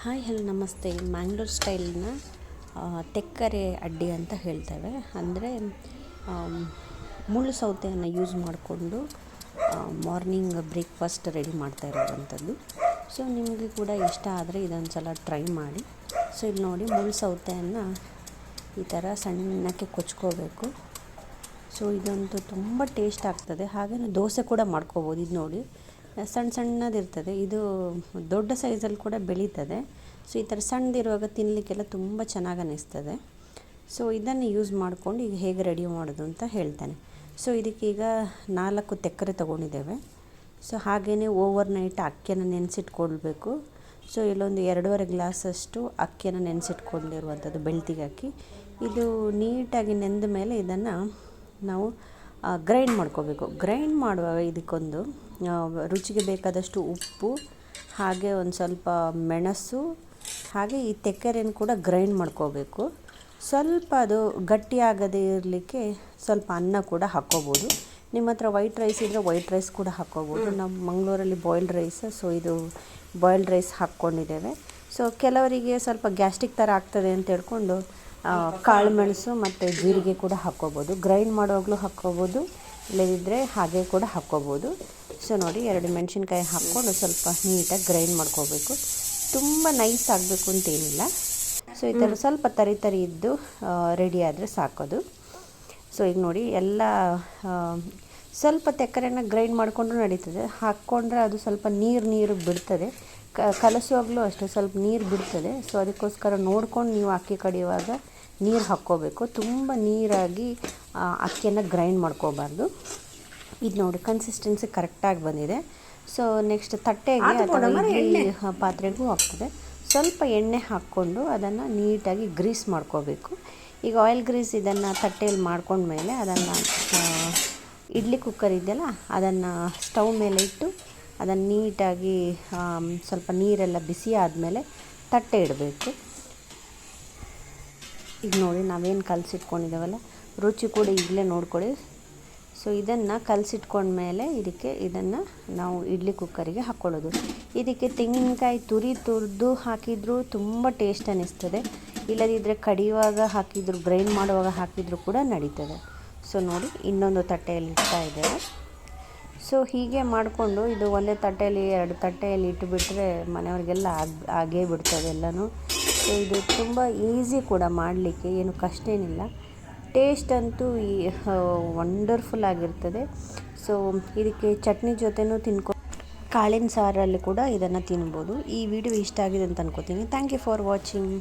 Hi hello ನಮಸ್ತೆ. ಮ್ಯಾಂಗ್ಳೂರ್ ಸ್ಟೈಲ್ನ ತೆಕ್ಕರೆ ಅಡ್ಡಿ ಅಂತ ಹೇಳ್ತೇವೆ. ಅಂದರೆ ಮುಳ್ಳು ಸೌತೆಯನ್ನು ಯೂಸ್ ಮಾಡಿಕೊಂಡು ಮಾರ್ನಿಂಗ್ ಬ್ರೇಕ್ಫಾಸ್ಟ್ ರೆಡಿ ಮಾಡ್ತಾ ಇರೋವಂಥದ್ದು. ಸೊ ನಿಮಗೆ ಕೂಡ ಇಷ್ಟ ಆದರೆ ಇದೊಂದು ಸಲ ಟ್ರೈ ಮಾಡಿ. ಸೊ ಇಲ್ಲಿ ನೋಡಿ, ಮುಳ್ಳು ಸೌತೆಯನ್ನು ಈ ಥರ ಸಣ್ಣಕ್ಕೆ ಕೊಚ್ಕೋಬೇಕು. ಸೊ ಇದಂತೂ ತುಂಬ ಟೇಸ್ಟ್ ಆಗ್ತದೆ. ಹಾಗೆಯೇ ದೋಸೆ ಕೂಡ ಮಾಡ್ಕೋಬೋದು. ಇದು ನೋಡಿ, ಸಣ್ಣದಿರ್ತದೆ. ಇದು ದೊಡ್ಡ ಸೈಜಲ್ಲಿ ಕೂಡ ಬೆಳೀತದೆ. ಸೊ ಈ ಥರ ಸಣ್ಣದಿರುವಾಗ ತಿನ್ನಲಿಕ್ಕೆಲ್ಲ ತುಂಬ ಚೆನ್ನಾಗಿ ಅನ್ನಿಸ್ತದೆ. ಸೊ ಇದನ್ನು ಯೂಸ್ ಮಾಡಿಕೊಂಡು ಈಗ ಹೇಗೆ ರೆಡಿ ಮಾಡೋದು ಅಂತ ಹೇಳ್ತೇನೆ. ಸೊ ಇದಕ್ಕೀಗ 4 ತೆಕ್ಕರೆ ತೊಗೊಂಡಿದ್ದೇವೆ. ಸೊ ಹಾಗೆಯೇ ಓವರ್ ನೈಟ್ ಅಕ್ಕಿಯನ್ನು ನೆನೆಸಿಟ್ಕೊಳ್ಬೇಕು. ಸೊ ಇಲ್ಲೊಂದು 2.5 ಗ್ಲಾಸಷ್ಟು ಅಕ್ಕಿಯನ್ನು ನೆನೆಸಿಟ್ಕೊಂಡಿರುವಂಥದ್ದು, ಬೆಳ್ತಿಗೆ ಅಕ್ಕಿ. ಇದು ನೀಟಾಗಿ ನೆಂದ ಮೇಲೆ ಇದನ್ನು ನಾವು ಗ್ರೈಂಡ್ ಮಾಡ್ಕೋಬೇಕು. ಗ್ರೈಂಡ್ ಮಾಡುವಾಗ ಇದಕ್ಕೊಂದು ರುಚಿಗೆ ಬೇಕಾದಷ್ಟು ಉಪ್ಪು, ಹಾಗೆ ಒಂದು ಸ್ವಲ್ಪ ಮೆಣಸು, ಹಾಗೆ ಈ ತೆಕ್ಕರೆಯನ್ನು ಕೂಡ ಗ್ರೈಂಡ್ ಮಾಡ್ಕೋಬೇಕು. ಸ್ವಲ್ಪ ಅದು ಗಟ್ಟಿಯಾಗದೇ ಇರಲಿಕ್ಕೆ ಸ್ವಲ್ಪ ಅನ್ನ ಕೂಡ ಹಾಕ್ಕೋಬೋದು. ನಿಮ್ಮ ಹತ್ರ ವೈಟ್ ರೈಸ್ ಇದ್ದರೆ ವೈಟ್ ರೈಸ್ ಕೂಡ ಹಾಕ್ಕೋಬೋದು. ನಮ್ಮ ಮಂಗಳೂರಲ್ಲಿ ಬಾಯ್ಲ್ಡ್ ರೈಸ್, ಸೊ ಇದು ಬಾಯ್ಲ್ಡ್ ರೈಸ್ ಹಾಕ್ಕೊಂಡಿದ್ದೇವೆ. ಸೊ ಕೆಲವರಿಗೆ ಸ್ವಲ್ಪ ಗ್ಯಾಸ್ಟ್ರಿಕ್ ಥರ ಆಗ್ತದೆ ಅಂತ ಹೇಳ್ಕೊಂಡು ಕಾಳು ಮೆಣಸು ಮತ್ತು ಜೀರಿಗೆ ಕೂಡ ಹಾಕ್ಕೋಬೋದು. ಗ್ರೈಂಡ್ ಮಾಡುವಾಗಲೂ ಹಾಕ್ಕೋಬೋದು, ಇಲ್ಲದಿದ್ದರೆ ಹಾಗೆ ಕೂಡ ಹಾಕ್ಕೋಬೋದು. ಸೊ ನೋಡಿ, 2 ಮೆಣಸಿನ್ಕಾಯಿ ಹಾಕ್ಕೊಂಡು ಸ್ವಲ್ಪ ನೀಟಾಗಿ ಗ್ರೈಂಡ್ ಮಾಡ್ಕೋಬೇಕು. ತುಂಬ ನೈಸ್ ಆಗಬೇಕು ಅಂತೇನಿಲ್ಲ. ಸೊ ಈ ಥರ ಸ್ವಲ್ಪ ತರಿ ಇದ್ದು ರೆಡಿ ಆದರೆ ಸಾಕೋದು. ಸೊ ಈಗ ನೋಡಿ, ಎಲ್ಲ ಸ್ವಲ್ಪ ತೆಕ್ಕರೆನ ಗ್ರೈಂಡ್ ಮಾಡಿಕೊಂಡ್ರೂ ನಡೀತದೆ. ಹಾಕ್ಕೊಂಡ್ರೆ ಅದು ಸ್ವಲ್ಪ ನೀರು ಬಿಡ್ತದೆ. ಕಲಸುವಾಗಲೂ ಅಷ್ಟೇ ಸ್ವಲ್ಪ ನೀರು ಬಿಡ್ತದೆ. ಸೊ ಅದಕ್ಕೋಸ್ಕರ ನೋಡ್ಕೊಂಡು ನೀವು ಅಕ್ಕಿ ಕಡಿಯುವಾಗ ನೀರು ಹಾಕ್ಕೋಬೇಕು. ತುಂಬ ನೀರಾಗಿ ಅಕ್ಕಿಯನ್ನು ಗ್ರೈಂಡ್ ಮಾಡ್ಕೋಬಾರ್ದು. ಇದು ನೋಡಿ, ಕನ್ಸಿಸ್ಟೆನ್ಸಿ ಕರೆಕ್ಟಾಗಿ ಬಂದಿದೆ. ಸೊ ನೆಕ್ಸ್ಟ್ ತಟ್ಟೆಗೆ ಅಥವಾ ಇಡ್ಲಿ ಪಾತ್ರೆಗೂ ಆಗ್ತದೆ. ಸ್ವಲ್ಪ ಎಣ್ಣೆ ಹಾಕ್ಕೊಂಡು ಅದನ್ನು ನೀಟಾಗಿ ಗ್ರೀಸ್ ಮಾಡ್ಕೋಬೇಕು. ಈಗ ಆಯಿಲ್ ಗ್ರೀಸ್ ಇದನ್ನು ತಟ್ಟೆಯಲ್ಲಿ ಮಾಡ್ಕೊಂಡ್ಮೇಲೆ ಅದನ್ನು ಇಡ್ಲಿ ಕುಕ್ಕರ್ ಇದೆಯಲ್ಲ, ಅದನ್ನು ಸ್ಟವ್ ಮೇಲೆ ಇಟ್ಟು ಅದನ್ನು ನೀಟಾಗಿ ಸ್ವಲ್ಪ ನೀರೆಲ್ಲ ಬಿಸಿ ಆದಮೇಲೆ ತಟ್ಟೆ ಇಡಬೇಕು. ಈಗ ನೋಡಿ, ನಾವೇನು ಕಲಸಿಟ್ಕೊಂಡಿದ್ದೇವಲ್ಲ, ರುಚಿ ಕೂಡ ಈಗಲೇ ನೋಡ್ಕೊಳ್ಳಿ. ಸೊ ಇದನ್ನು ಕಲಸಿಟ್ಕೊಂಡ್ಮೇಲೆ ಇದನ್ನು ನಾವು ಇಡ್ಲಿ ಕುಕ್ಕರಿಗೆ ಹಾಕ್ಕೊಳ್ಳೋದು. ಇದಕ್ಕೆ ತೆಂಗಿನಕಾಯಿ ತುರಿದು ಹಾಕಿದರೂ ತುಂಬ ಟೇಸ್ಟ್ ಅನ್ನಿಸ್ತದೆ. ಇಲ್ಲದಿದ್ದರೆ ಕಡಿಯುವಾಗ ಹಾಕಿದ್ರು, ಗ್ರೈಂಡ್ ಮಾಡುವಾಗ ಹಾಕಿದರೂ ಕೂಡ ನಡೀತದೆ. ಸೊ ನೋಡಿ, ಇನ್ನೊಂದು ತಟ್ಟೆಯಲ್ಲಿ ಇಡ್ತಾ ಇದ್ದೇವೆ. ಸೊ ಹೀಗೆ ಮಾಡಿಕೊಂಡು ಇದು ಒಂದೇ ತಟ್ಟೆಯಲ್ಲಿ 2 ತಟ್ಟೆಯಲ್ಲಿ ಇಟ್ಟುಬಿಟ್ರೆ ಮನೆಯವ್ರಿಗೆಲ್ಲ ಆಗೇ ಬಿಡ್ತದೆ ಎಲ್ಲನೂ. ಸೊ ಇದು ತುಂಬ ಈಸಿ ಕೂಡ ಮಾಡಲಿಕ್ಕೆ, ಏನು ಕಷ್ಟ ಏನಿಲ್ಲ. ಟೇಸ್ಟ್ ಅಂತೂ ವಂಡರ್ಫುಲ್ ಆಗಿರ್ತದೆ. ಸೊ ಇದಕ್ಕೆ ಚಟ್ನಿ ಜೊತೆನೂ ಕಾಳಿನ ಸಾರಲ್ಲಿ ಕೂಡ ಇದನ್ನು ತಿನ್ಬೋದು. ಈ ವಿಡಿಯೋ ಇಷ್ಟ ಆಗಿದೆ ಅಂತ ಅನ್ಕೋತೀನಿ. Thank you for watching.